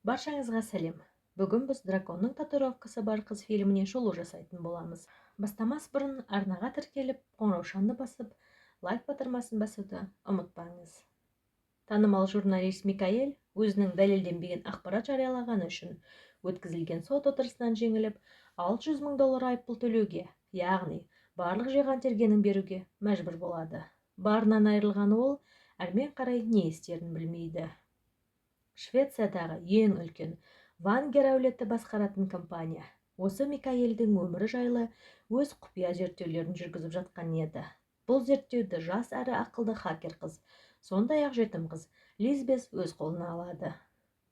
Баршаңызға сәлем. Бүгін біз драконның татуировкасы бар қыз фильміне шолу жасайтын боламыз. Бастамас бұрын арнаға тіркеліп, қоңыраушанды басып, лайк батырмасын басуды ұмытпаңыз. Танымал журналист Микаэль өзінің дәлелденбеген ақпарат жариялағаны үшін өткізілген сот отырысынан жеңіліп, $600,000 айыппұл төлеуге, яғни барлық жиған тергенін беруге мәжбүр болады. Барынан айырылған ол әрмен қарай не істерін білмейді. Швециядағы ең үлкен Вангер әулеті басқаратын компания осы Микаэльдің өмірі жайлы өз құпия зерттеулерін жүргізіп жатқан еді. Бұл зерттеуді жас әрі ақылды хакер қыз, сондай-ақ жетім қыз Лизбес өз қолына алады.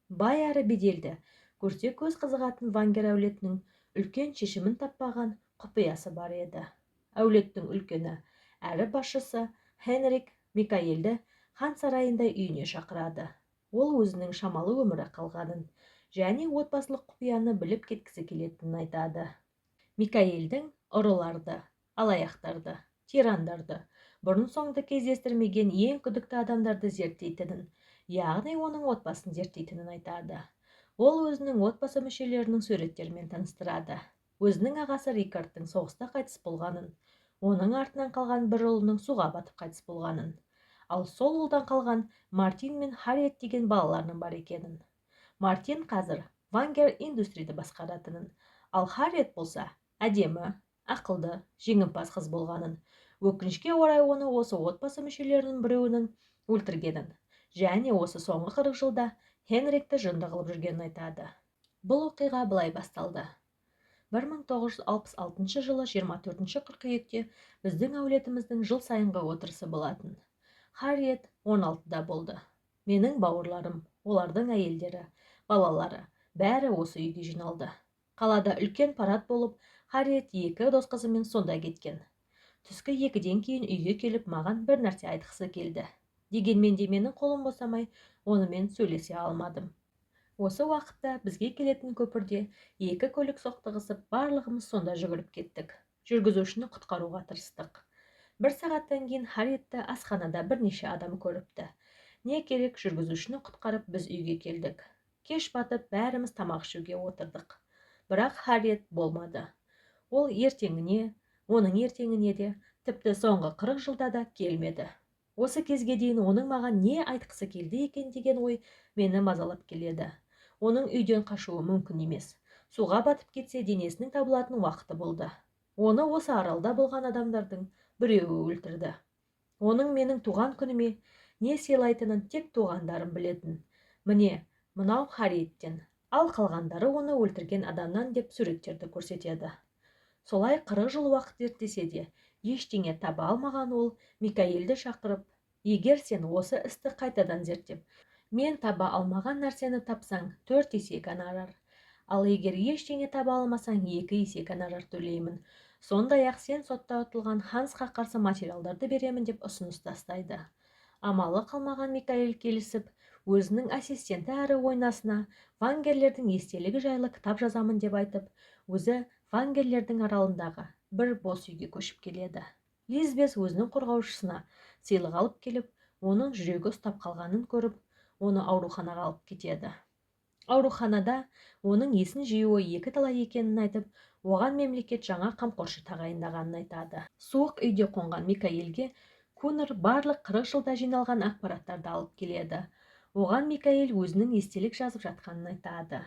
Бай әрі беделді, көрсе көз қызығатын Вангер әулетінің үлкен шешімін таппаған құпиясы бар еді. Әулеттің үлкені әрі басшысы Хенрик Микаэльді хан сарайында үйіне шақырады. Ол өзінің шамалы өмірі қалғанын және отбасылық құпияны біліп кеткісі келетінін айтады. Микаэльдің ұрыларды, алаяқтарды, тирандарды, бұрын-соңды кездестірмеген ең күдікті адамдарды зерттейтінін, яғни оның отбасын зерттейтінін айтады. Ол өзінің отбасы мүшелерінің суреттерімен таныстырады. Өзінің ағасы Рикардтың соғыста қайтыс болғанын, оның артынан қалған бір ұлының суға батып қайтыс болғанын, ал сол ұлдан қалған Мартин мен Харриет деген балаларының бар екенін. Мартин қазір Вангер индустриді басқаратынын, ал Харриет болса әдемі, ақылды, жеңімпаз қыз болғанын. Өкінішке орай оны осы отбасы мүшелерінің біреуінің өлтіргенін және осы соңғы 40 жылда Хенрикті жынды қылып жүргенін айтады. Бұл оқиға былай басталды. 1966 жылы 24 қыркүйекте біздің әулетіміздің жыл сайынғы отырысы болатын. Харриет 16-да болды. Менің бауырларым, олардың әйелдері, балалары, бәрі осы үйге жиналды. Қалада үлкен парад болып, Харриет 2 дос қызымен сонда кеткен. Түскі 2-ден кейін үйге келіп, маған бір нәрсе айтқысы келді. Дегенмен де менің қолым босамай, онымен сөйлесе алмадым. Осы уақытта бізге келетін көпірде 2 көлік соқтығысып, барлығымыз сонда жүгіріп кеттік. Жүргізушіні құтқаруға тырыстық. Бір сағаттан кейін Харриетті асханада бірнеше адам көріпті. Не керек, жүргізушіні құтқарып біз үйге келдік. Кеш батып, бәріміз тамақ ішуге отырдық. Бірақ Харриет болмады. Ол оның ертеңіне де, тіпті соңғы 40 жылда да келмеді. Осы кезге дейін оның маған не айтқысы келді екен деген ой мені мазалап келеді. Оның үйден қашуы мүмкін емес. Суға батып кетсе, денесінің табылатын уақыты болды. Оны осы аралда болған адамдардың біреуі өлтірді. Оның менің туған күніме не сыйлайтынын тек туғандарым білетін. Міне, мынау Харриеттен, ал қалғандары оны өлтірген адамнан деп суреттерді көрсетеді. Солай 40 жыл уақыт зерттесе де, ештеңе таба алмаған ол Микаэльді шақырып, егер сен осы істі қайтадан зерттеп, мен таба алмаған нәрсені тапсаң 4 есе гонорар, ал егер ештеңе таба алмасаң 2 есе гонорар төлеймін. Сондай-ақ сен сотта ұтылған Хансқа қарсы материалдарды беремін деп ұсыныс тастайды. Амалы қалмаған Микаэль келісіп, өзінің ассистенті әрі ойнасына Вангерлердің естелігі жайлы кітап жазамын деп айтып, өзі Вангерлердің аралындағы бір бос үйге көшіп келеді. Лизбес өзінің қорғаушысына сыйлық алып келіп, оның жүрегі ұстап қалғанын көріп, оны ауруханаға алып кетеді. Ауруханада оның есін жиюы 2 талай екенін айтып, оған мемлекет жаңа қамқоршы тағайындағанын айтады. Суық үйде қонған Микаэльге Кунер барлық 40 жылда жиналған ақпараттарды алып келеді. Оған Микаэль өзінің естелік жазып жатқанын айтады.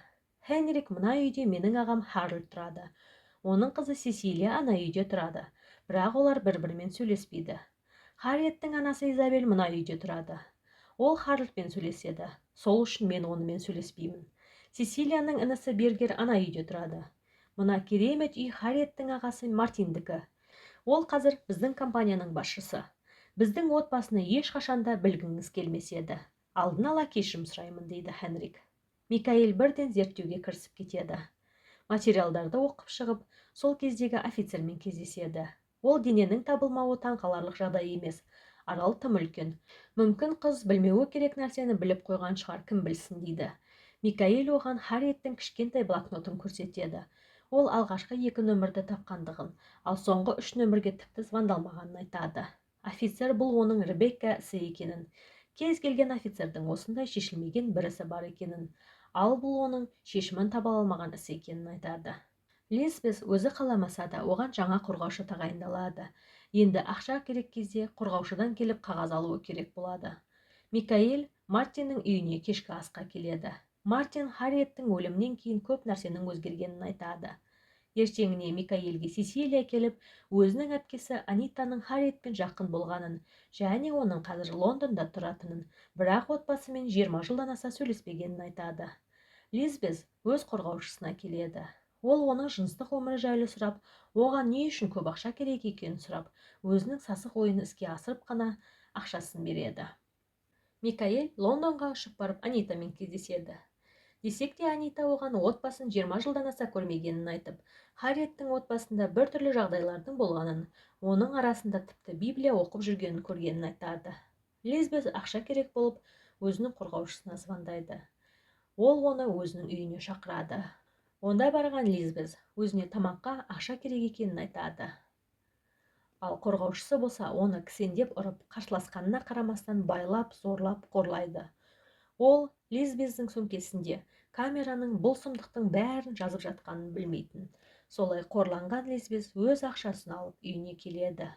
Хенрик мына үйде менің ағам Харльд тұрады. Оның қызы Сесилия ана үйде тұрады. Бірақ олар бір-бірімен сөйлеспейді. Харриеттің анасы Изабель мына үйде тұрады. Ол Харльдпен сөйлеседі. Сол үшін мен онымен сөйлеспеймін. Сесилияның інісі Бергер ана үйде тұрады. Мына керемет үй Харриеттің ағасы Мартиндікі. Ол қазір біздің компанияның басшысы. Біздің отбасыны ешқашанда білгіңіз келмес еді. Алдын ала кешірім сұраймын, дейді Хенрик. Микаэль бірден зерттеуге кірісіп кетеді. Материалдарды оқып шығып, сол кездегі офицермен кездеседі. Ол дененің табылмауы таңқаларлық жағдай емес. Арал тым үлкен. Мүмкін қыз білмеуі керек нәрсені біліп қойған шығар, кім білсін, дейді. Микаэль оған Харриеттің кішкентай блокнотын көрсетеді. Ол алғашқы 2 нөмірді тапқандығын, ал соңғы 3 нөмірге тіпті звондалмағанын айтады. Офицер бұл оның Ребекка ісі екенін, кез келген офицердің осындай шешілмеген бір ісі бар екенін, ал бұл оның шешімін таба алмаған іс екенін айтады. Лизбет өзі қаламаса да оған жаңа қорғаушы тағайындалады. Енді ақша керек кезде қорғаушыдан келіп қағаз алуы керек болады. Микаэль Мартиннің үйіне кешкі асқа келеді. Мартин Харриеттің өлімінен кейін көп нәрсенің өзгергенін айтады. Ертеңіне Микаэльге Сесилия келіп, өзінің әпкесі Анитаның Харриетпен жақын болғанын, және оның қазір Лондонда тұратынын, бірақ отбасымен 20 жылдан аса сөйлеспегенін айтады. Лизбет өз қорғаушысына келеді. Ол оның жыныстық өмірі жайлы сұрап, оған не үшін көп ақша керек екенін сұрап, өзінің сасық ойын іске асырып қана ақшасын береді. Микаэль Лондонға ұшып барып Анитамен кездеседі. Десек те Анита оған отбасын 20 жылдан аса көрмегенін айтып, Харриеттің отбасында біртүрлі жағдайлардың болғанын, оның арасында тіпті Библия оқып жүргенін көргенін айтады. Лизбет ақша керек болып, өзінің қорғаушысына звондайды. Ол оны өзінің үйіне шақырады. Онда барған Лизбет өзіне тамаққа ақша керек екенін айтады. Ал қорғаушысы болса, оны кісендеп ұрып, қарсыласқанына қарамастан байлап, зорлап, қорлайды. Ол Лизбеттің сөмкесінде камераның бұл сұмдықтың бәрін жазып жатқанын білмейтін. Солай қорланған Лизбет өз ақшасын алып үйіне келеді.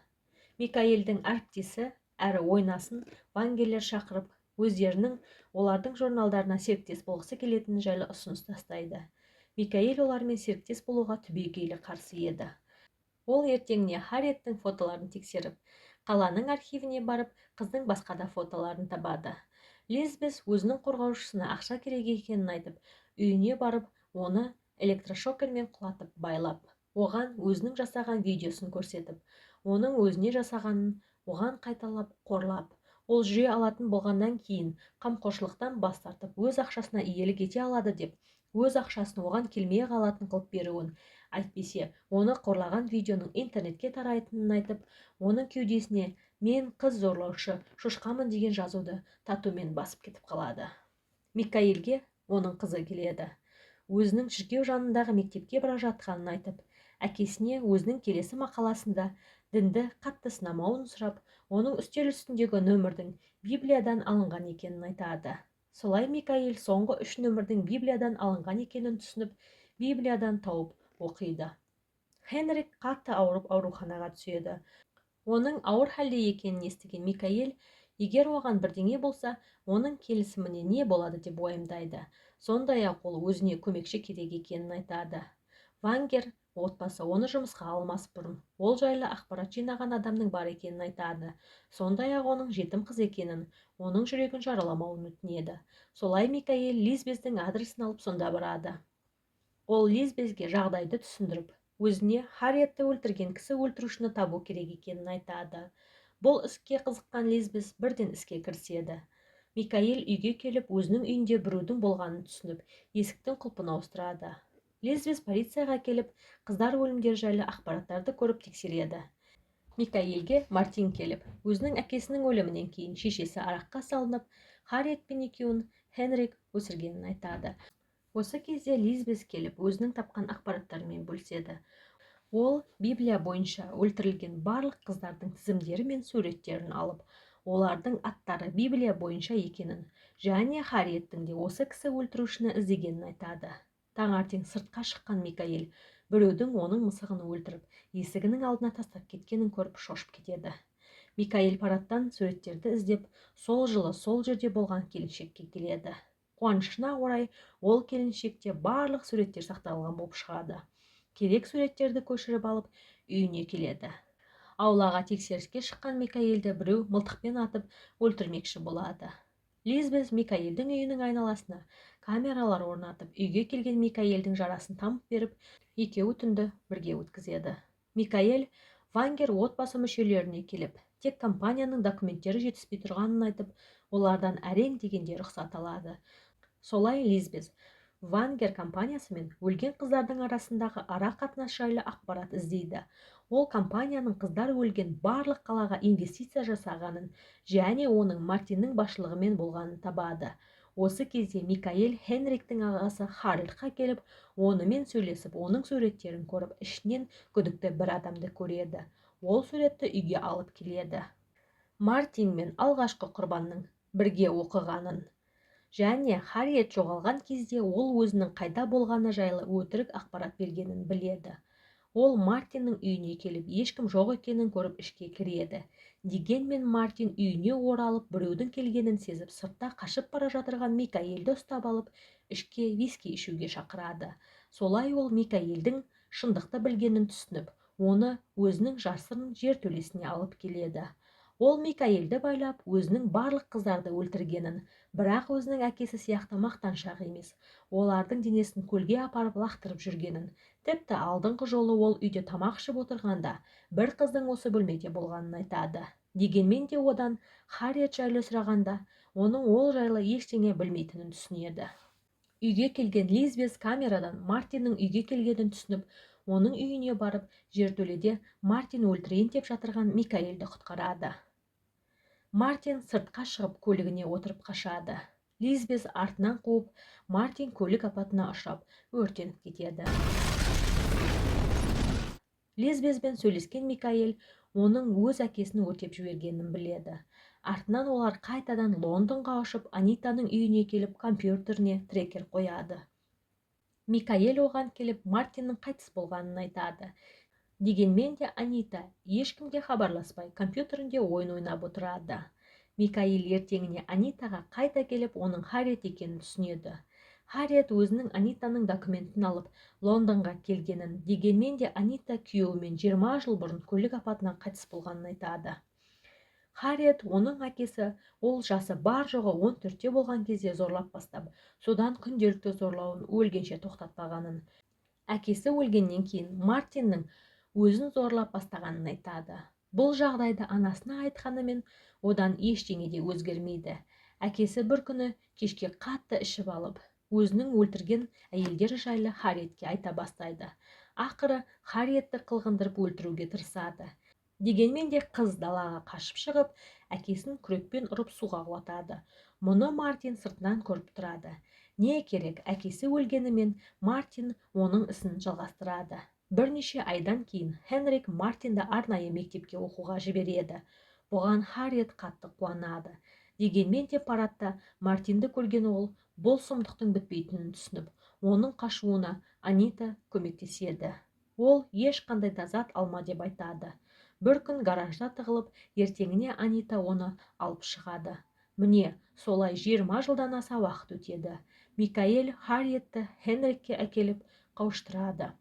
Микаэльдің әріптесі әрі ойнасын Вангерлер шақырып, өздерінің олардың журналдарына серіктес болғысы келетіні жайлы ұсыныс тастайды. Микаэль олармен серіктес болуға түбегейлі қарсы еді. Ол ертеңіне Харриеттің фотоларын тексеріп, қаланың архивіне барып, қыздың басқа да фотоларын табады. Лизбет өзінің қорғаушысына ақша керек екенін айтып, үйіне барып, оны электрошокермен құлатып байлап, оған өзінің жасаған видеосын көрсетіп, оның өзіне жасағанын оған қайталап, қорлап, ол жүре алатын болғаннан кейін қамқоршылықтан бас тартып, өз ақшасына иелік ете алады деп, өз ақшасын оған келмей қалатын қылып беруін, әйтпесе оны қорлаған видеоның интернетке тарайтынын айтып, оның кеудесіне «Мен қыз зорлаушы, шошқамын» деген жазуды татумен басып кетіп қалады. Микаэльге оның қызы келеді. Өзінің шіркеу жанындағы мектепке бара жатқанын айтып, әкесіне өзінің келесі мақаласында дінді қатты сынамауын сұрап, оның үстел үстіндегі нөмірдің Библиядан алынған екенін айтады. Солай Микаэль соңғы 3 нөмірдің Библиядан алынған екенін түсініп, Библиядан тауып оқиды. Хенрик қатты ауырып ауруханаға түседі. Оның ауыр халде екенін естіген Микаэль, егер оған бірдеңе болса, оның келісіміне не болады деп уайымдайды. Сондай-ақ ол өзіне көмекші керек екенін айтады. Вангер отбасы оны жұмысқа алмас бұрын ол жайлы ақпарат жинаған адамның бар екенін айтады. Сондай-ақ оның жетім қыз екенін, оның жүрегін жараламауын өтінеді. Солай Микаэль Лизбеттің адресін алып сонда барады. Ол Лизбетке жағдайды түсіндіріп, өзіне Харриетті өлтірген кісі өлтірушіні табу керек екенін айтады. Бұл іске қызыққан Лизбет бірден іске кіріседі. Микаэль үйге келіп, өзінің үйінде біреудің болғанын түсініп, есіктің құлпын ауыстырады. Лизбет полицияға келіп, қыздар өлімдері жайлы ақпараттарды көріп тексереді. Микаэльге Мартин келіп, өзінің әкесінің өлімінен кейін шешесі араққа салынып, Харриетпен екеуін Хенрик өсіргенін айтады. Осы кезде Лизбет келіп, өзінің тапқан ақпараттарымен бөліседі. Ол Библия бойынша өлтірілген барлық қыздардың тізімдері мен суреттерін алып, олардың аттары Библия бойынша екенін, және Харриеттің де осы кісі өлтірушіні іздегенін айтады. Таңертең сыртқа шыққан Микаэль біреудің оның мысығын өлтіріп, есігінің алдына тастап кеткенін көріп шошып кетеді. Микаэль парадтан суреттерді іздеп, сол жылы сол жерде болған келіншекке келеді. Қуанышына орай, ол келіншекте барлық суреттер сақталған болып шығады. Керек суреттерді көшіріп алып, үйіне келеді. Аулаға тексеріске шыққан Микаэльді біреу мылтықпен атып өлтірмекші болады. Лизбет Микаэльдің үйінің айналасына камералар орнатып, үйге келген Микаэльдің жарасын тамып беріп, екеуі түнді бірге өткізеді. Микаэль Вангер отбасы мүшелеріне келіп, тек компанияның документтері жетіспей тұрғанын айтып, олардан әрең дегенде рұқсат алады. Солай Лизбет Вангер компаниясымен өлген қыздардың арасындағы ара қатынас жайлы ақпарат іздейді. Ол компанияның қыздар өлген барлық қалаға инвестиция жасағанын және оның Мартиннің басшылығымен болғанын табады. Осы кезде Микаэль Хенриктің ағасы Харальдқа келіп, онымен сөйлесіп, оның суреттерін көріп, ішінен күдікті бір адамды көреді. Ол суретті үйге алып келеді. Мартин мен алғашқы құрбанның бірге оқығанын және Харриет жоғалған кезде ол өзінің қайда болғаны жайлы өтірік ақпарат бергенін біледі. Ол Мартиннің үйіне келіп, ешкім жоқ екенін көріп ішке кіреді. Дегенмен Мартин үйіне оралып, біреудің келгенін сезіп, сыртта қашып бара жатырған Микаэльді ұстап алып, ішке виски ішуге шақырады. Солай ол Микаэльдің шындықты білгенін түсініп, оны өзінің жасырын жертөлесіне алып келеді. Ол Микаэльді байлап, өзінің барлық қыздарды өлтіргенін, бірақ өзінің әкесі сияқты мақтаншақ емес, олардың денесін көлге апарып лақтырып жүргенін, тіпті алдыңғы жолы ол үйде тамақ ішіп отырғанда бір қыздың осы бөлмеде болғанын айтады. Дегенмен де одан Харриет жайлы сұрағанда, оның ол жайлы ештеңе білмейтінін түсінеді. Үйге келген Лизбет камерадан Мартиннің үйге келгенін түсініп, оның үйіне барып, жертөледе Мартин өлтірейін деп жатырған Микаэльді құтқарады. Мартин сыртқа шығып көлігіне отырып қашады. Лизбет артынан қуып, Мартин көлік апатына ұшырап, өртеніп кетеді. Лизбетпен сөйлескен Микаэль оның өз әкесін өртеп жібергенін біледі. Артынан олар қайтадан Лондонға ұшып, Анитаның үйіне келіп, компьютеріне трекер қояды. Микаэль оған келіп, Мартиннің қайтыс болғанын айтады. Дегенмен де Анита ешкімге хабарласпай компьютерінде ойын ойнап отырады. Микаэль ертеңіне Анитаға қайта келіп, оның Харриет екенін түсінеді. Харриет өзінің Анитаның документін алып Лондонға келгенін, дегенмен де Анита күйеуімен 20 жыл бұрын көлік апатынан қайтыс болғанын айтады. Харриет оның әкесі ол жасы бар жоғы 14-те болған кезде зорлап бастап, содан күнделікті зорлауын өлгенше тоқтатпағанын. Әкесі өлгеннен кейін Мартиннің өзін зорлап бастағанын айтады. Бұл жағдайды анасына айтқанымен одан ештеңе де өзгермейді. Әкесі бір күні кешке қатты ішіп алып, өзінің өлтірген әйелдер жайлы Харриетке айта бастайды. Ақыры Харриетті қылғындырып өлтіруге тырысады. Дегенмен де қыз далаға қашып шығып, әкесін күрекпен ұрып суға құлатады. Мұны Мартин сыртынан көріп тұрады. Не керек, әкесі өлгенімен Мартин оның ісін жалғастырады. Бірнеше айдан кейін Хенрик Мартинді арнайы мектепке оқуға жібереді. Бұған Харриет қатты қуанады. Дегенмен де парадта Мартинді көрген ол бұл сұмдықтың бітпейтінін түсініп, оның қашуына Анита көмектеседі. Ол ешқандай да зат алма деп айтады. Бір күн гаражда тығылып, ертеңіне Анита оны алып шығады. Міне, солай 20 жылдан аса уақыт өтеді. Микаэль Харриетті Хенрикке әкеліп қауыштырады.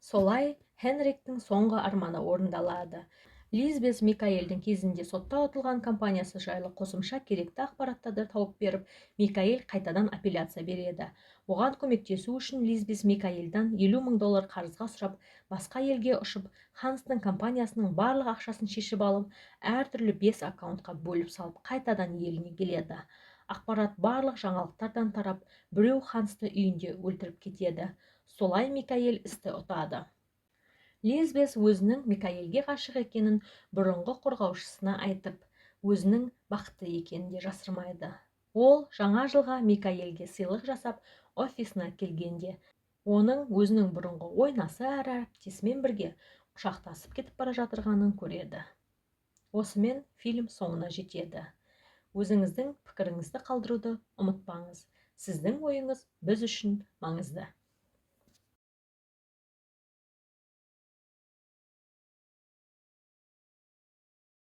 Солай Хенриктің соңғы арманы орындалады. Лизбет Микаэльдің кезінде сотта ұтылған компаниясы жайлы қосымша керекті ақпараттарды тауып беріп, Микаэль қайтадан апелляция береді. Оған көмектесу үшін Лизбет Микаэльдан $50,000 қарызға сұрап, басқа елге ұшып, Ханстың компаниясының барлық ақшасын шешіп алып, әртүрлі 5 аккаунтқа бөліп салып, қайтадан еліне келеді. Ақпарат барлық жаңалықтардан тарап, біреу Хансты үйінде өлтіріп кетеді. Солай Микаэль істі ұтады. Лизбет өзінің Микаэльге ғашық екенін бұрынғы қорғаушысына айтып, өзінің бақытты екенін де жасырмайды. Ол жаңа жылға Микаэльге сыйлық жасап, офисына келгенде, оның өзінің бұрынғы ойнасы әрі әріптесімен бірге құшақтасып кетіп бара жатырғанын көреді. Осымен фильм соңына жетеді. Өзіңіздің пікіріңізді қалдыруды ұмытпаңыз. Сіздің ойыңыз біз үшін маңызды.